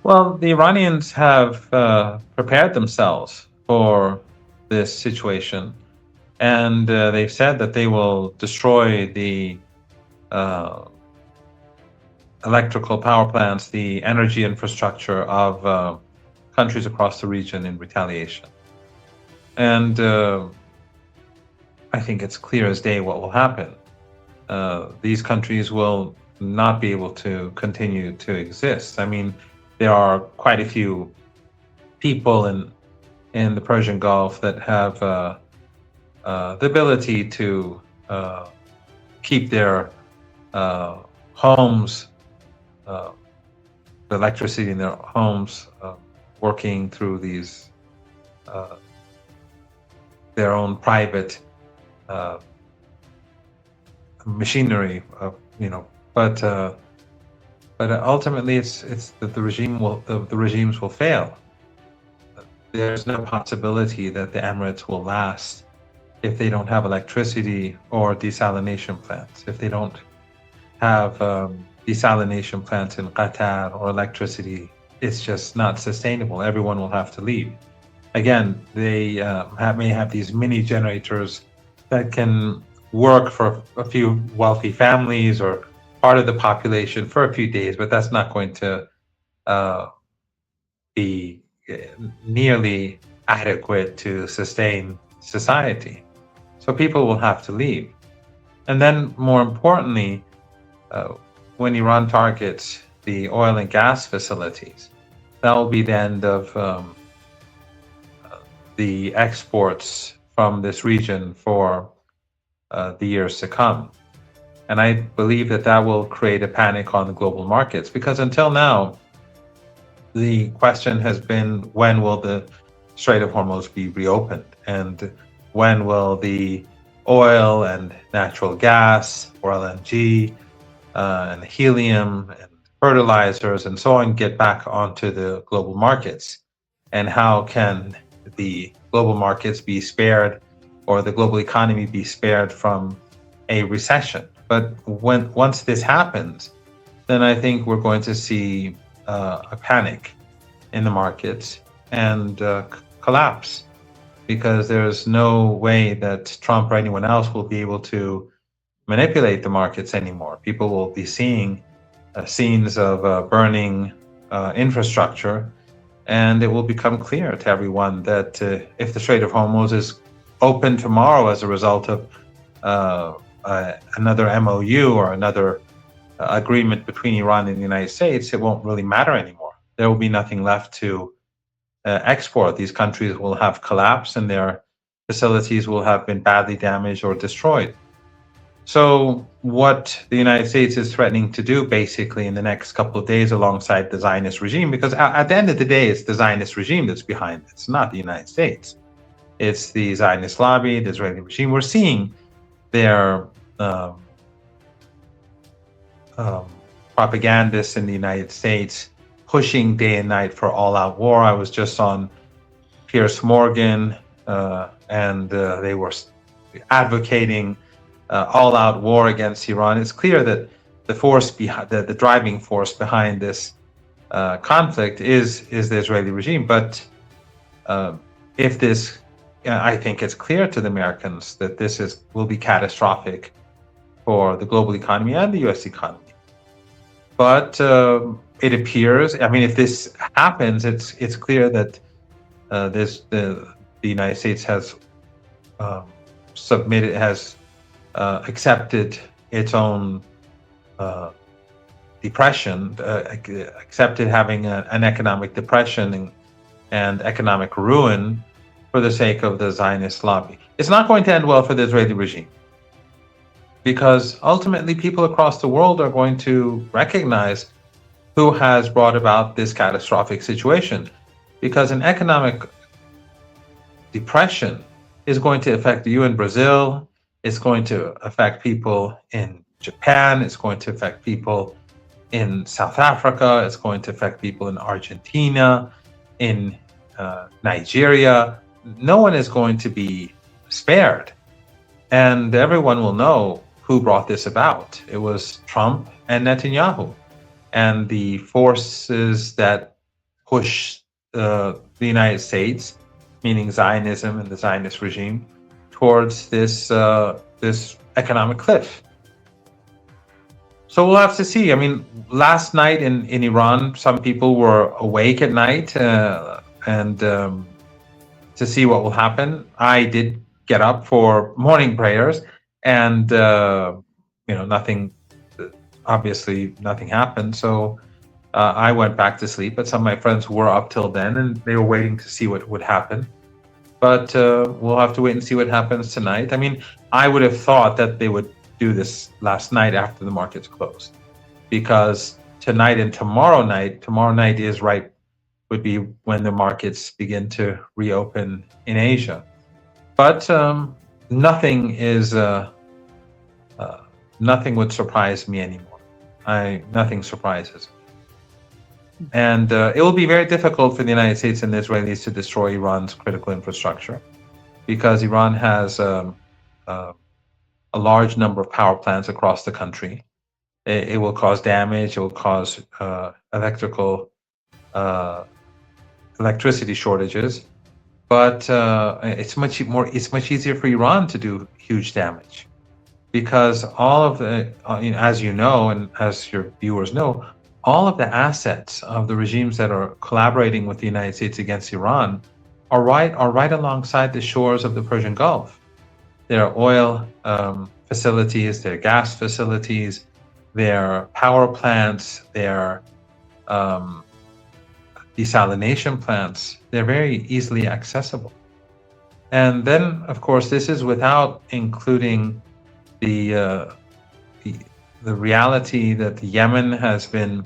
Well, the Iranians have prepared themselves for this situation, and they've said that they will destroy the uh, electrical power plants, the energy infrastructure of countries across the region in retaliation. And I think it's clear as day what will happen. These countries will not be able to continue to exist. I mean, there are quite a few people in the Persian Gulf that have the ability to keep their homes, uh, the electricity in their homes, working through these uh, their own private uh, machinery, but ultimately it's that the regimes will fail. There's no possibility that the Emirates will last if they don't have electricity or desalination plants. If they don't have desalination plants in Qatar or electricity, it's just not sustainable. Everyone will have to leave. Again, they may have these mini generators that can work for a few wealthy families or part of the population for a few days, but that's not going to uh, be nearly adequate to sustain society. So people will have to leave. And then, more importantly, uh, when Iran targets the oil and gas facilities, that will be the end of the exports from this region for the years to come. And I believe that that will create a panic on the global markets because until now, the question has been when will the Strait of Hormuz be reopened? And when will the oil and natural gas, or LNG, and helium and fertilizers and so on get back onto the global markets? And how can the global markets be spared or the global economy be spared from a recession? But once this happens, then I think we're going to see a panic in the markets and collapse because there's no way that Trump or anyone else will be able to manipulate the markets anymore. People will be seeing scenes of burning infrastructure, and it will become clear to everyone that if the Strait of Hormuz is open tomorrow as a result of another MOU or another agreement between Iran and the United States, it won't really matter anymore. There will be nothing left to export. These countries will have collapsed and their facilities will have been badly damaged or destroyed. So, what the United States is threatening to do basically in the next couple of days alongside the Zionist regime, because at the end of the day, it's the Zionist regime that's behind it. It's not the United States. It's the Zionist lobby, the Israeli regime. We're seeing their propagandists in the United States pushing day and night for all-out war. I was just on Piers Morgan, and they were advocating all-out war against Iran. It's clear that the force behind the driving force behind this conflict is the Israeli regime. But if this, I think it's clear to the Americans that this will be catastrophic for the global economy and the U.S. economy. But it appears, I mean, if this happens, it's clear that the United States has accepted its own depression, accepted having an economic depression and economic ruin for the sake of the Zionist lobby. It's not going to end well for the Israeli regime, because ultimately people across the world are going to recognize who has brought about this catastrophic situation, because an economic depression is going to affect you in Brazil, it's going to affect people in Japan, it's going to affect people in South Africa, it's going to affect people in Argentina, in Nigeria. No one is going to be spared. And everyone will know who brought this about. It was Trump and Netanyahu and the forces that push the United States, meaning Zionism and the Zionist regime, towards this economic cliff. So we'll have to see. I mean, last night in Iran, some people were awake at night and to see what will happen. I did get up for morning prayers, and nothing. Obviously, nothing happened. So I went back to sleep. But some of my friends were up till then, and they were waiting to see what would happen. But we'll have to wait and see what happens tonight. I mean, I would have thought that they would do this last night after the markets closed, because tonight and tomorrow night is would be when the markets begin to reopen in Asia. But nothing would surprise me anymore. Nothing surprises me. And it will be very difficult for the United States and the Israelis to destroy Iran's critical infrastructure, because Iran has a large number of power plants across the country. It will cause damage. It will cause electricity shortages. But it's much easier for Iran to do huge damage, because all of the, as you know, and as your viewers know, all of the assets of the regimes that are collaborating with the United States against Iran are right alongside the shores of the Persian Gulf. There are oil facilities, there are gas facilities, there are power plants, there are desalination plants. They're very easily accessible. And then, of course, this is without including the reality that Yemen has been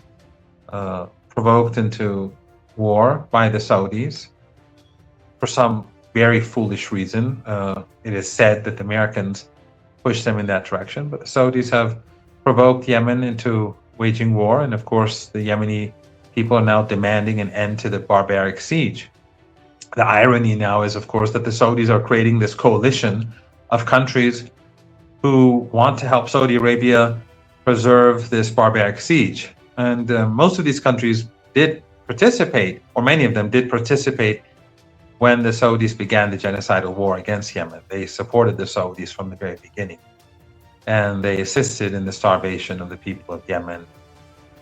provoked into war by the Saudis for some very foolish reason. It is said that the Americans pushed them in that direction, but the Saudis have provoked Yemen into waging war, and of course the Yemeni people are now demanding an end to the barbaric siege. The irony now is, of course, that the Saudis are creating this coalition of countries who want to help Saudi Arabia preserve this barbaric siege. And most of these countries did participate, or many of them did participate, when the Saudis began the genocidal war against Yemen. They supported the Saudis from the very beginning, and they assisted in the starvation of the people of Yemen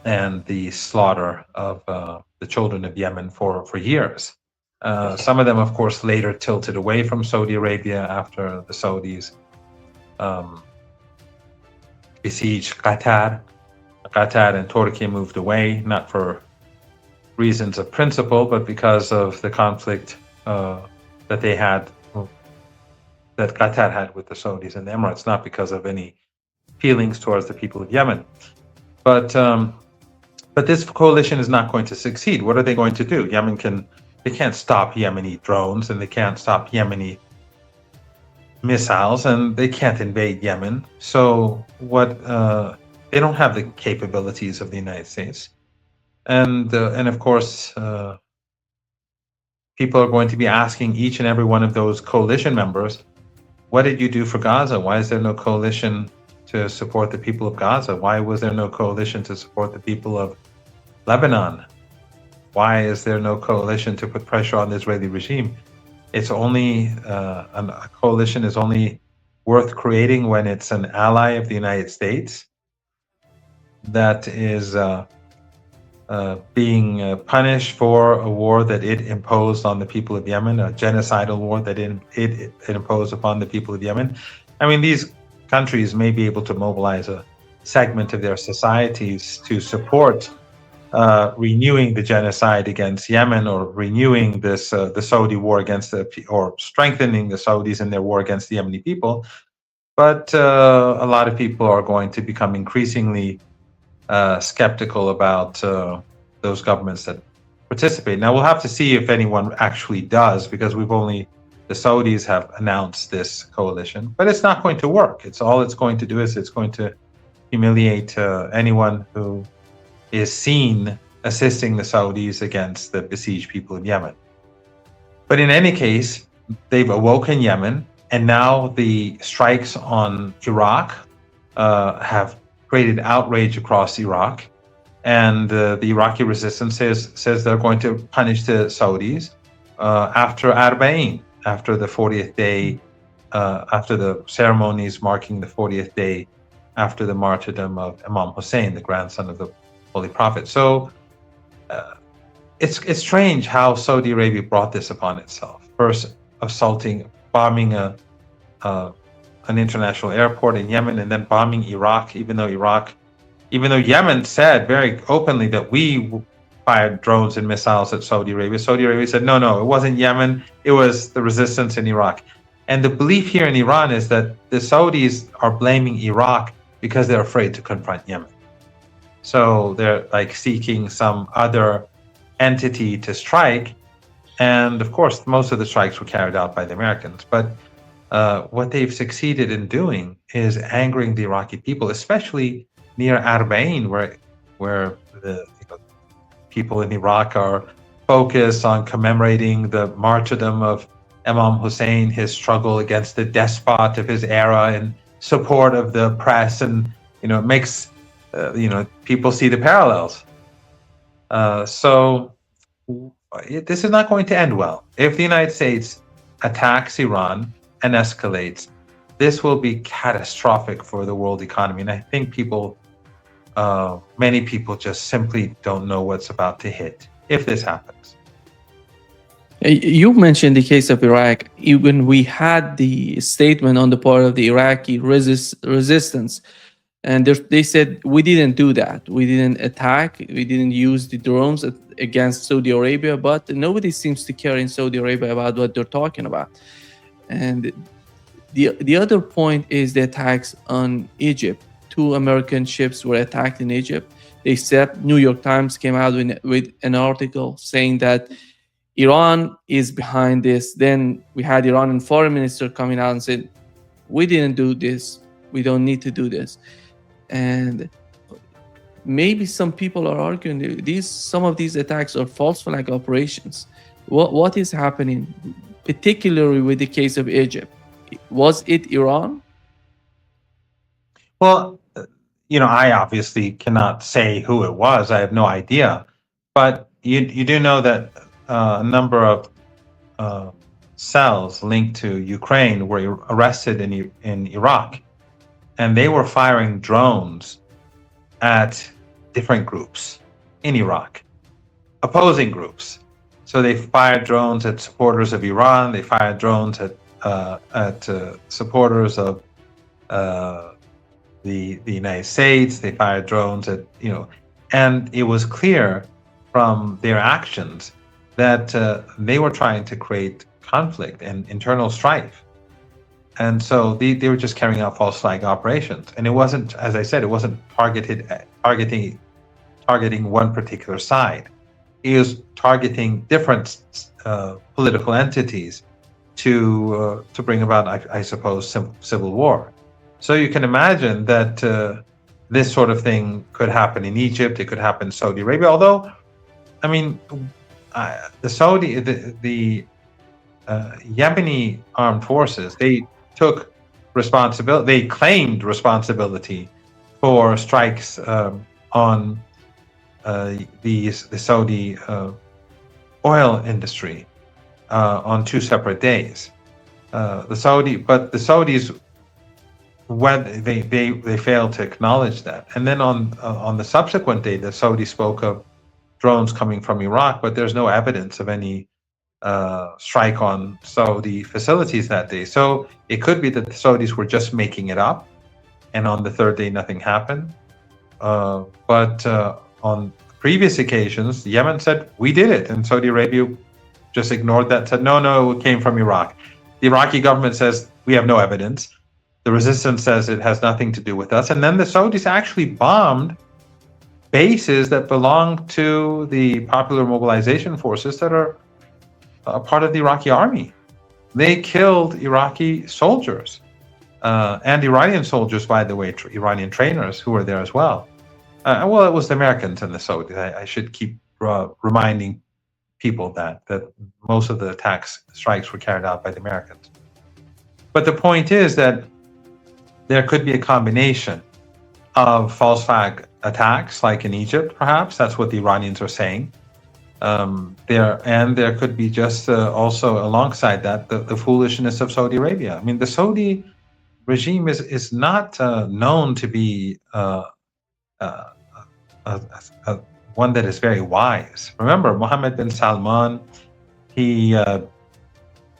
and the slaughter of the children of Yemen for years. Some of them, of course, later tilted away from Saudi Arabia after the Saudis besieged Qatar. Qatar and Turkey moved away, not for reasons of principle, but because of the conflict that Qatar had with the Saudis and the Emirates, not because of any feelings towards the people of Yemen. But this coalition is not going to succeed. What are they going to do? They can't stop Yemeni drones, and they can't stop Yemeni missiles, and they can't invade Yemen. So they don't have the capabilities of the United States, and of course, people are going to be asking each and every one of those coalition members, "What did you do for Gaza? Why is there no coalition to support the people of Gaza? Why was there no coalition to support the people of Lebanon? Why is there no coalition to put pressure on the Israeli regime?" It's only a coalition is only worth creating when it's an ally of the United States that is being punished for a war that it imposed on the people of Yemen, a genocidal war that it imposed upon the people of Yemen. I mean, these countries may be able to mobilize a segment of their societies to support renewing the genocide against Yemen, or renewing the Saudi war or strengthening the Saudis in their war against the Yemeni people. But a lot of people are going to become increasingly skeptical about those governments that participate. Now we'll have to see if anyone actually does, because the Saudis have announced this coalition, but it's not going to work. It's going to do is it's going to humiliate anyone who is seen assisting the Saudis against the besieged people of Yemen. But in any case, they've awoken Yemen, and now the strikes on Iraq have created outrage across Iraq, and the Iraqi resistance says they're going to punish the Saudis after Arba'in, after the 40th day, after the ceremonies marking the 40th day after the martyrdom of Imam Hussein, the grandson of the Holy Prophet. So it's strange how Saudi Arabia brought this upon itself. First, bombing an international airport in Yemen, and then bombing Iraq, even though Yemen said very openly that we fired drones and missiles at Saudi Arabia. Saudi Arabia said, no, it wasn't Yemen, it was the resistance in Iraq. And the belief here in Iran is that the Saudis are blaming Iraq because they're afraid to confront Yemen. So they're like seeking some other entity to strike. And of course, most of the strikes were carried out by the Americans. But what they've succeeded in doing is angering the Iraqi people, especially near Arba'in, where the people in Iraq are focused on commemorating the martyrdom of Imam Hussein, his struggle against the despot of his era in support of the press, and it makes people see the parallels. So this is not going to end well. If the United States attacks Iran and escalates, this will be catastrophic for the world economy. And I think many people just simply don't know what's about to hit if this happens. You mentioned the case of Iraq. Even we had the statement on the part of the Iraqi resistance, and they said, we didn't do that. We didn't attack. We didn't use the drones against Saudi Arabia, but nobody seems to care in Saudi Arabia about what they're talking about. And the other point is the attacks on Egypt. 2 American ships were attacked in Egypt. They said, New York Times came out with an article saying that Iran is behind this. Then we had Iranian foreign minister coming out and said, we didn't do this. We don't need to do this. And maybe some people are arguing some of these attacks are false flag operations. What is happening, particularly with the case of Egypt? Was it Iran? Well, I obviously cannot say who it was. I have no idea. But you do know that a number of cells linked to Ukraine were arrested in Iraq, and they were firing drones at different groups in Iraq, opposing groups. So they fired drones at supporters of Iran. They fired drones at supporters of the United States. They fired drones at and it was clear from their actions that they were trying to create conflict and internal strife. And so they were just carrying out false flag operations. And it wasn't, as I said, it wasn't targeting one particular side. It was targeting different political entities to bring about, I suppose, civil war. So you can imagine that this sort of thing could happen in Egypt. It could happen in Saudi Arabia. Although, I mean, the Yemeni armed forces, they took responsibility. They claimed responsibility for strikes on the Saudi oil industry on 2 separate days. The Saudis, when they failed to acknowledge that, and then on the subsequent day, the Saudis spoke of drones coming from Iraq, but there's no evidence of any strike on Saudi facilities that day. So it could be that the Saudis were just making it up, and on the 3rd day nothing happened. But on previous occasions, Yemen said, we did it, and Saudi Arabia just ignored that, said, no, it came from Iraq. The Iraqi government says, we have no evidence. The resistance says it has nothing to do with us. And then the Saudis actually bombed bases that belong to the Popular Mobilization Forces that are a part of the Iraqi army. They killed Iraqi soldiers and Iranian soldiers, by the way, Iranian trainers who were there as well. Well, it was the Americans and the Saudis. I should keep reminding people that most of the strikes were carried out by the Americans. But the point is that there could be a combination of false flag attacks, like in Egypt, perhaps. That's what the Iranians are saying. There could be just also alongside that the foolishness of Saudi Arabia. I mean, the Saudi regime is not known to be uh, uh, uh, one that is very wise. Remember, Mohammed bin Salman, he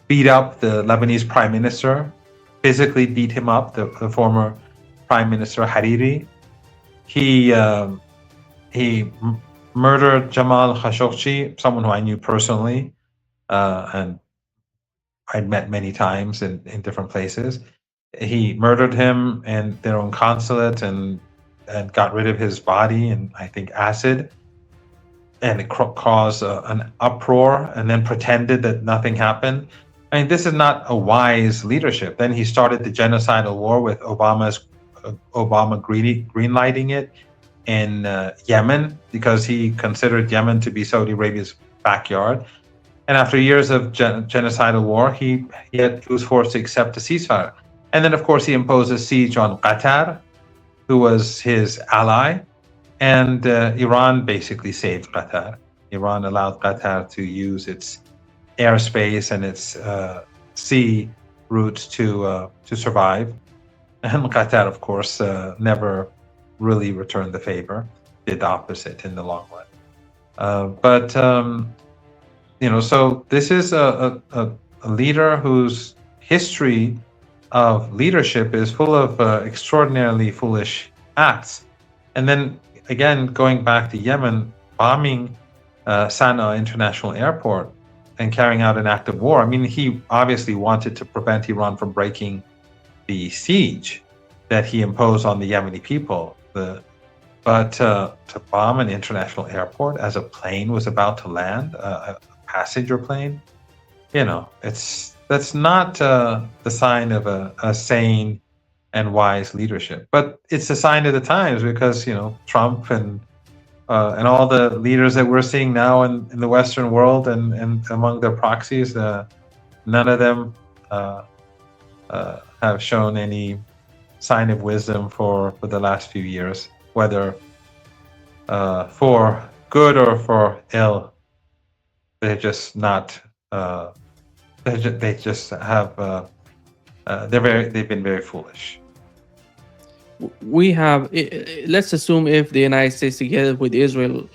beat up the Lebanese prime minister, physically beat him up, the former prime minister Hariri. He murdered Jamal Khashoggi, someone who I knew personally, and I'd met many times in different places. He murdered him in their own consulate and got rid of his body in, I think, acid, and it caused an uproar, and then pretended that nothing happened. I mean, this is not a wise leadership. Then he started the genocidal war with Obama greenlighting it in Yemen, because he considered Yemen to be Saudi Arabia's backyard. And after years of genocidal war, he was forced to accept a ceasefire. And then, of course, he imposed a siege on Qatar, who was his ally. And Iran basically saved Qatar. Iran allowed Qatar to use its airspace and its sea routes to survive. And Qatar, of course, never really returned the favor, did the opposite in the long run. So this is a leader whose history of leadership is full of extraordinarily foolish acts. And then again, going back to Yemen, bombing Sana'a International Airport and carrying out an act of war. I mean, he obviously wanted to prevent Iran from breaking the siege that he imposed on the Yemeni people. But to bomb an international airport as a plane was about to land, a passenger plane, that's not the sign of a sane and wise leadership. But it's a sign of the times, because Trump and all the leaders that we're seeing now in the Western world and among their proxies, none of them have shown any sign of wisdom for the last few years, whether for good or for ill. They're just not. They just have. They've been very foolish. We have. Let's assume if the United States, together with Israel,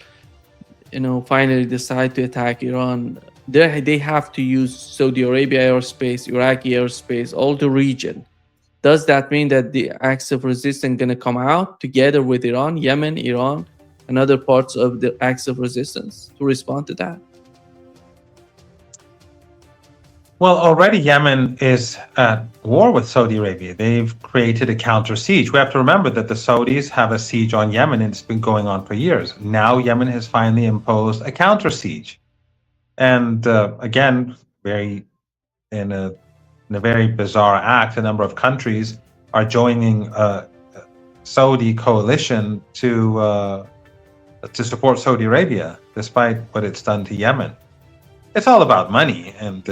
finally decide to attack Iran, they have to use Saudi Arabia airspace, Iraqi airspace, all the region. Does that mean that the acts of resistance going to come out together with Iran, Yemen, Iran, and other parts of the acts of resistance to respond to that? Well, already Yemen is at war with Saudi Arabia. They've created a counter siege. We have to remember that the Saudis have a siege on Yemen, and it's been going on for years. Now Yemen has finally imposed a counter siege. And again, in a very bizarre act, a number of countries are joining a Saudi coalition to support Saudi Arabia, despite what it's done to Yemen. It's all about money and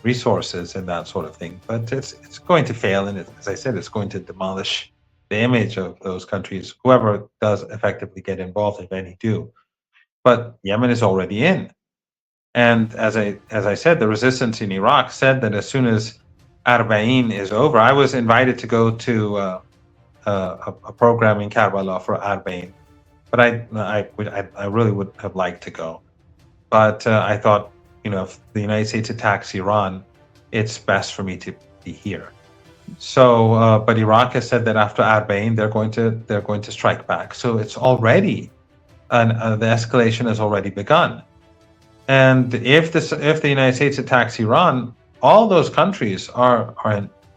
resources and that sort of thing, but it's going to fail, and as I said, it's going to demolish the image of those countries, whoever does effectively get involved, if any do. But Yemen is already in, and as I said, the resistance in Iraq said that as soon as Arba'in is over, I was invited to go to a program in Karbala for Arba'in, but I really would have liked to go, but I thought, if the United States attacks Iran, it's best for me to be here. So, but Iraq has said that after Arba'in, they're going to strike back. So it's already, the escalation has already begun. And if the United States attacks Iran, all those countries are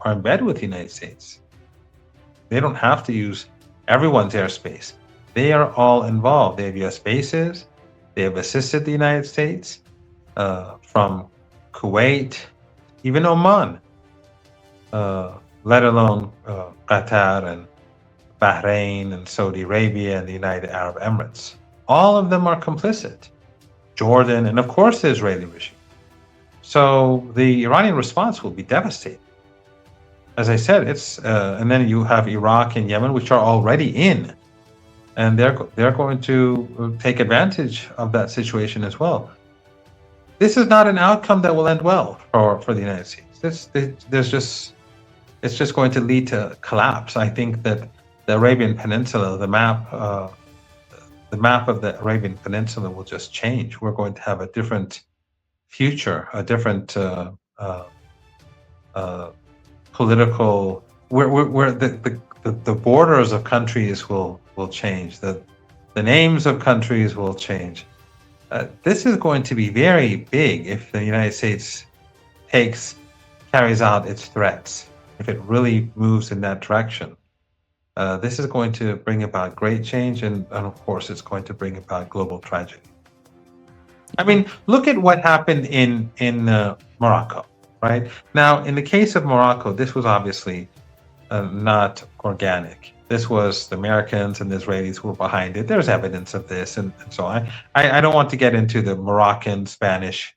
in bed with the United States. They don't have to use everyone's airspace. They are all involved. They have U.S. bases. They have assisted the United States. From Kuwait, even Oman, let alone Qatar and Bahrain and Saudi Arabia and the United Arab Emirates. All of them are complicit. Jordan, and of course the Israeli regime. So the Iranian response will be devastating. As I said, and then you have Iraq and Yemen, which are already in. and they're going to take advantage of that situation as well. This is not an outcome that will end well for the United States. There's just it's just going to lead to collapse. I think that the Arabian Peninsula, the map of the Arabian Peninsula will just change. We're going to have a different future, a different political, where the borders of countries will change. The names of countries will change. This is going to be very big if the United States carries out its threats. If it really moves in that direction, this is going to bring about great change, and of course, it's going to bring about global tragedy. I mean, look at what happened in Morocco, right? Now, in the case of Morocco, this was obviously not organic. This was the Americans and the Israelis who were behind it. There's evidence of this, and so on. I don't want to get into the Moroccan Spanish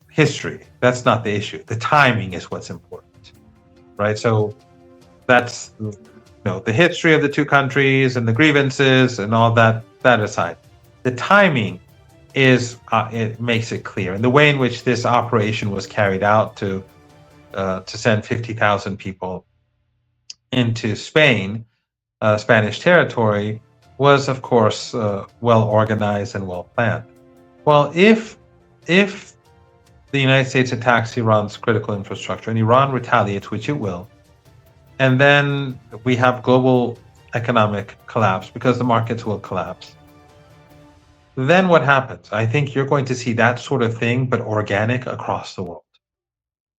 history. That's not the issue. The timing is what's important, right? So that's the history of the two countries and the grievances and all that aside. The timing is it makes it clear, and the way in which this operation was carried out to send 50,000 people into Spain, Spanish territory, was of course well organized and well planned. Well, if the United States attacks Iran's critical infrastructure and Iran retaliates, which it will, and then we have global economic collapse because the markets will collapse, then what happens? I think you're going to see that sort of thing, but organic across the world.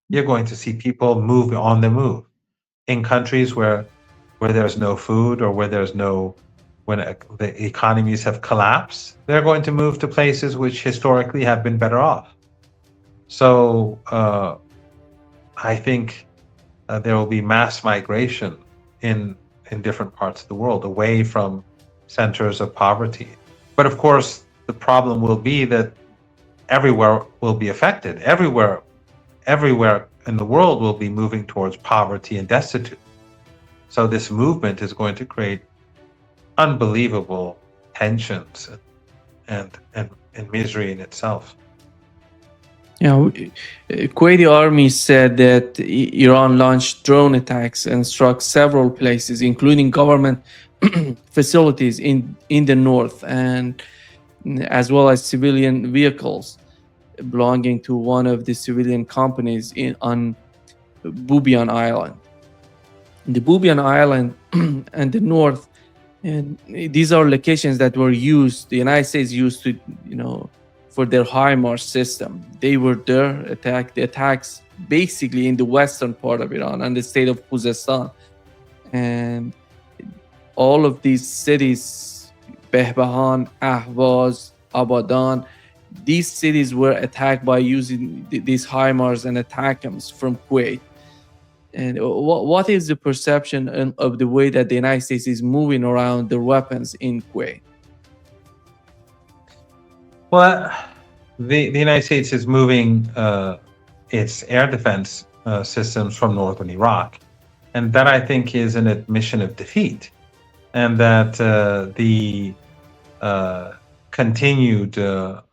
You're going to see people move on the move in countries where there's no food or where there's when the economies have collapsed. They're going to move to places which historically have been better off. So I think there will be mass migration in different parts of the world away from centers of poverty. But of course, the problem will be that everywhere will be affected. Everywhere in the world will be moving towards poverty and destitute. So this movement is going to create unbelievable tensions and misery in itself. Yeah, Kuwaiti army said that Iran launched drone attacks and struck several places, including government facilities in the north, and as well as civilian vehicles belonging to one of the civilian companies on Bubiyan Island. The Bubiyan Island and the north, and these are locations that were used. The United States used to, for their HIMARS system. They were there, the attacks basically in the western part of Iran and the state of Khuzestan. And all of these cities, Behbahan, Ahvaz, Abadan, these cities were attacked by using these HIMARS and ATACMS from Kuwait. And what is the perception of the way that the United States is moving around their weapons in Kuwait? Well, the United States is moving its air defense systems from northern Iraq. And that, I think, is an admission of defeat. And that the continued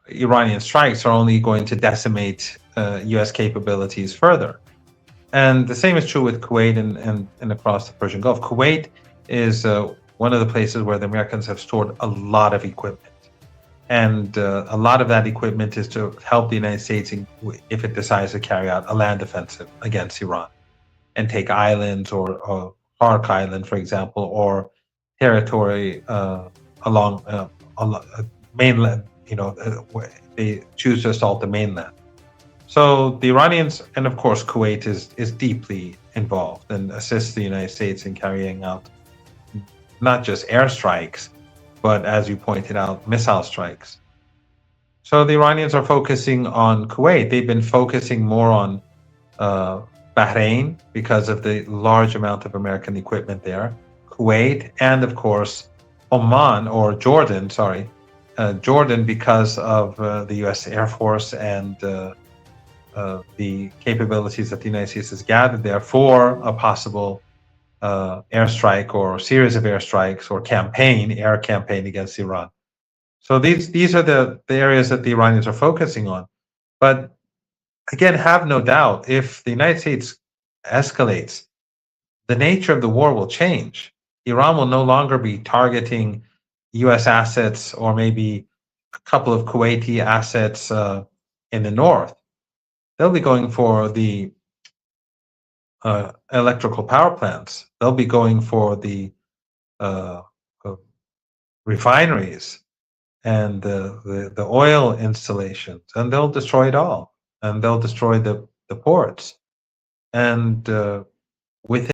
Iranian strikes are only going to decimate U.S. capabilities further. And the same is true with Kuwait and across the Persian Gulf. Kuwait is one of the places where the Americans have stored a lot of equipment. And a lot of that equipment is to help the United States if it decides to carry out a land offensive against Iran and take islands or Hark Island, for example, or territory along mainland, they choose to assault the mainland. So the Iranians, and of course Kuwait is deeply involved and assists the United States in carrying out not just airstrikes, but as you pointed out, missile strikes. So the Iranians are focusing on Kuwait. They've been focusing more on Bahrain because of the large amount of American equipment there, Kuwait, and of course Oman, or Jordan, Jordan, because of the U.S. Air Force and the capabilities that the United States has gathered there for a possible airstrike or series of airstrikes or air campaign against Iran. So these are the areas that the Iranians are focusing on. But again, have no doubt, if the United States escalates, the nature of the war will change. Iran will no longer be targeting U.S. assets or maybe a couple of Kuwaiti assets in the north. They'll be going for the electrical power plants. They'll be going for the uh, uh, refineries and the oil installations, and they'll destroy it all. And they'll destroy the ports. And within